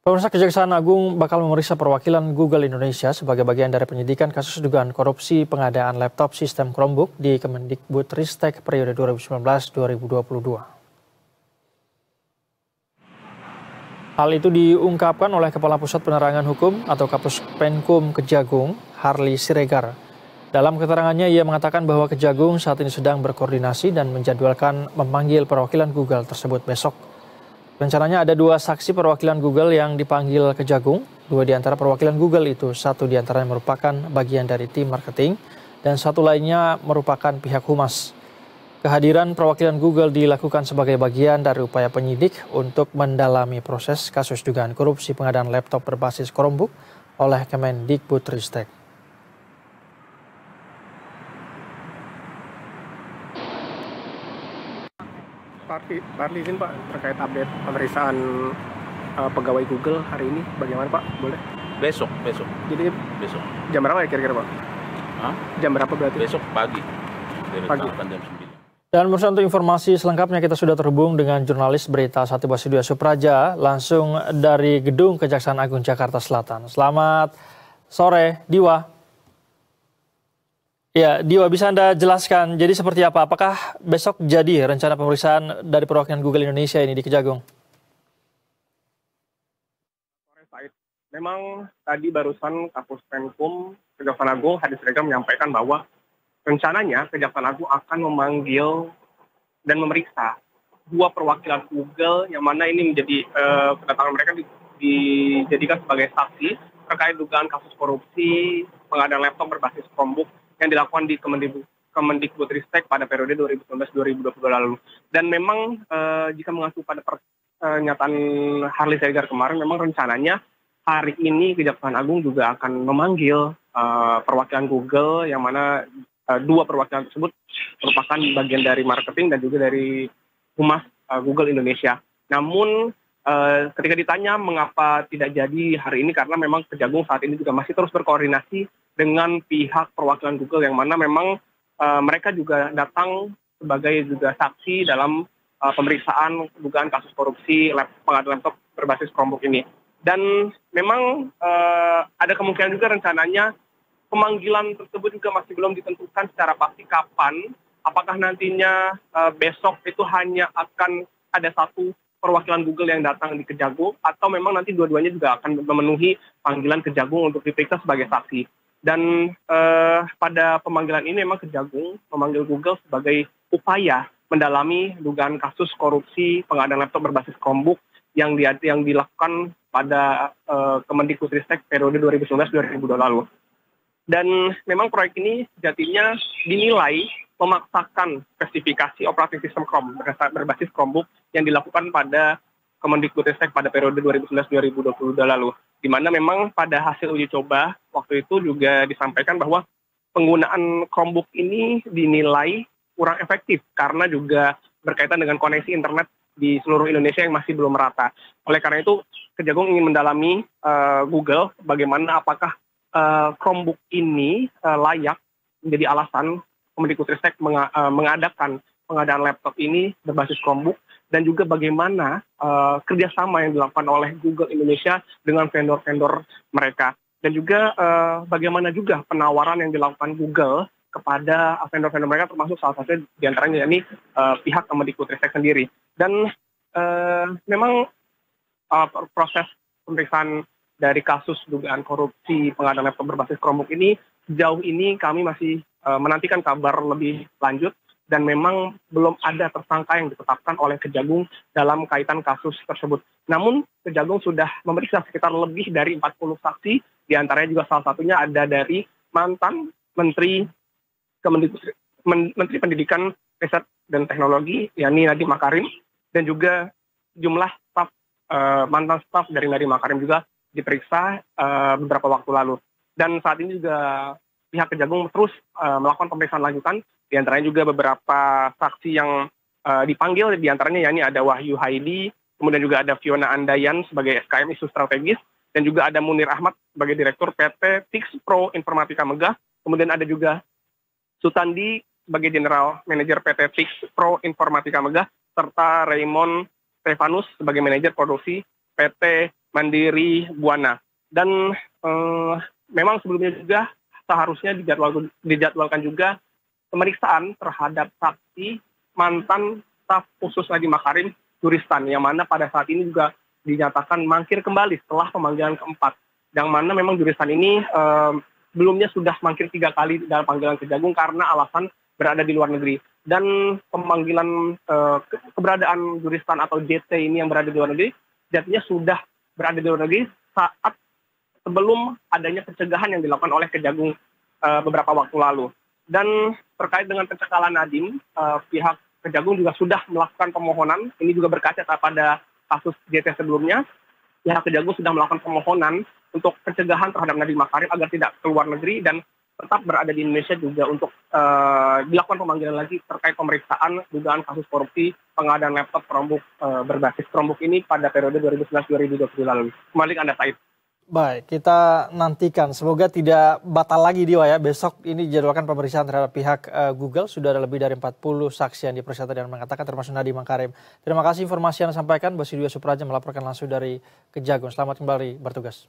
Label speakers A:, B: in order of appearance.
A: Pemirsa, Kejaksaan Agung bakal memeriksa perwakilan Google Indonesia sebagai bagian dari penyidikan kasus dugaan korupsi pengadaan laptop sistem Chromebook di Kemendikbudristek periode 2019-2022. Hal itu diungkapkan oleh Kepala Pusat Penerangan Hukum atau Kapus Penkum Kejagung, Harli Siregar. Dalam keterangannya, ia mengatakan bahwa Kejagung saat ini sedang berkoordinasi dan menjadwalkan memanggil perwakilan Google tersebut besok. Rencananya ada 2 saksi perwakilan Google yang dipanggil Kejagung. 2 di antara perwakilan Google itu, 1 di antaranya merupakan bagian dari tim marketing dan 1 lainnya merupakan pihak humas. Kehadiran perwakilan Google dilakukan sebagai bagian dari upaya penyidik untuk mendalami proses kasus dugaan korupsi pengadaan laptop berbasis Chromebook oleh Kemendikbudristek.
B: Pak izin Pak, terkait update pemeriksaan pegawai Google hari ini bagaimana Pak? Boleh?
C: Besok.
B: Jadi
C: Besok.
B: jam berapa ya kira-kira Pak?
C: Hah?
B: Jam berapa berarti?
C: Besok pagi.
B: Pagi.
C: Jam 9.
A: Dan untuk informasi selengkapnya kita sudah terhubung dengan jurnalis berita Sati Basidia Supraja langsung dari Gedung Kejaksaan Agung Jakarta Selatan. Selamat sore, Diwa. Ya, Diwa, bisa Anda jelaskan jadi seperti apa? Apakah besok jadi rencana pemeriksaan dari perwakilan Google Indonesia ini di Kejagung?
B: Memang tadi barusan Kapus Penkum Kejaksaan Agung Harli Siregar menyampaikan bahwa rencananya Kejaksaan Agung akan memanggil dan memeriksa 2 perwakilan Google yang mana ini menjadi kedatangan mereka dijadikan sebagai saksi terkait dugaan kasus korupsi pengadaan laptop berbasis Chromebook yang dilakukan di Kemendikbudristek pada periode 2019-2022 lalu. Dan memang jika mengacu pada pernyataan Harli Siregar kemarin, memang rencananya hari ini Kejaksaan Agung juga akan memanggil perwakilan Google yang mana 2 perwakilan tersebut merupakan bagian dari marketing dan juga dari humas Google Indonesia. Namun ketika ditanya mengapa tidak jadi hari ini, karena memang Kejagung saat ini juga masih terus berkoordinasi dengan pihak perwakilan Google yang mana memang mereka juga datang sebagai juga saksi dalam pemeriksaan dugaan kasus korupsi pengadaan laptop berbasis Chromebook ini. Dan memang ada kemungkinan juga rencananya pemanggilan tersebut juga masih belum ditentukan secara pasti kapan. Apakah nantinya besok itu hanya akan ada 1 perwakilan Google yang datang di Kejagung, atau memang nanti dua-duanya juga akan memenuhi panggilan Kejagung untuk diperiksa sebagai saksi. Dan pada pemanggilan ini memang Kejagung memanggil Google sebagai upaya mendalami dugaan kasus korupsi pengadaan laptop berbasis Chromebook yang dilakukan pada Kemendikbudristek periode 2019-2022 lalu. Dan memang proyek ini sejatinya dinilai memaksakan spesifikasi operating system berbasis Chromebook yang dilakukan pada Kemendikbudristek pada periode 2019-2022 lalu. Di mana memang pada hasil uji coba waktu itu juga disampaikan bahwa penggunaan Chromebook ini dinilai kurang efektif karena juga berkaitan dengan koneksi internet di seluruh Indonesia yang masih belum merata. Oleh karena itu, Kejagung ingin mendalami Google bagaimana apakah Chromebook ini layak menjadi alasan Kemendikbudristek mengadakan pengadaan laptop ini berbasis Chromebook, dan juga bagaimana kerjasama yang dilakukan oleh Google Indonesia dengan vendor-vendor mereka. Dan juga bagaimana juga penawaran yang dilakukan Google kepada vendor-vendor mereka, termasuk salah satu diantaranya yakni pihak Kemendikbudristek sendiri. Dan memang proses pemeriksaan dari kasus dugaan korupsi pengadaan laptop berbasis Chromebook ini, sejauh ini kami masih menantikan kabar lebih lanjut, dan memang belum ada tersangka yang ditetapkan oleh Kejagung dalam kaitan kasus tersebut. Namun Kejagung sudah memeriksa sekitar lebih dari 40 saksi, diantaranya juga salah satunya ada dari mantan Menteri Pendidikan, Riset dan Teknologi, yakni Nadiem Makarim, dan juga jumlah mantan staf dari Nadiem Makarim juga diperiksa beberapa waktu lalu. Dan saat ini juga pihak Kejagung terus melakukan pemeriksaan lanjutan, diantaranya juga beberapa saksi yang dipanggil, diantaranya yakni ada Wahyu Haidi, kemudian juga ada Fiona Andayan sebagai SKM Isu Strategis, dan juga ada Munir Ahmad sebagai Direktur PT Fix Pro Informatika Megah, kemudian ada juga Sutandi sebagai General Manager PT Fix Pro Informatika Megah, serta Raymond Stefanus sebagai Manajer Produksi PT Mandiri Buana. Dan memang sebelumnya juga seharusnya dijadwalkan juga pemeriksaan terhadap saksi mantan staf khusus Nadiem Makarim Juristan, yang mana pada saat ini juga dinyatakan mangkir kembali setelah pemanggilan keempat. Yang mana memang Juristan ini sebelumnya sudah mangkir 3 kali dalam panggilan Kejagung karena alasan berada di luar negeri. Dan pemanggilan keberadaan Juristan atau JT ini yang berada di luar negeri, jadinya sudah berada di luar negeri saat sebelum adanya pencegahan yang dilakukan oleh Kejagung beberapa waktu lalu. Dan terkait dengan pencekalan Nadiem, pihak Kejagung juga sudah melakukan pemohonan. Ini juga berkaca pada kasus JT sebelumnya. Pihak Kejagung sudah melakukan pemohonan untuk pencegahan terhadap Nadiem Makarim agar tidak keluar negeri dan tetap berada di Indonesia juga untuk dilakukan pemanggilan lagi terkait pemeriksaan dugaan kasus korupsi pengadaan laptop Chromebook berbasis Chromebook ini pada periode 2019-2020 lalu. Kembali ke Anda, Said.
A: Baik, kita nantikan. Semoga tidak batal lagi Dio ya. Besok ini dijadwalkan pemeriksaan terhadap pihak Google. Sudah ada lebih dari 40 saksi yang diperiksa dan mengatakan termasuk Nadiem Makarim. Terima kasih informasi yang disampaikan. Bosidio Supraja melaporkan langsung dari Kejagung. Selamat kembali bertugas.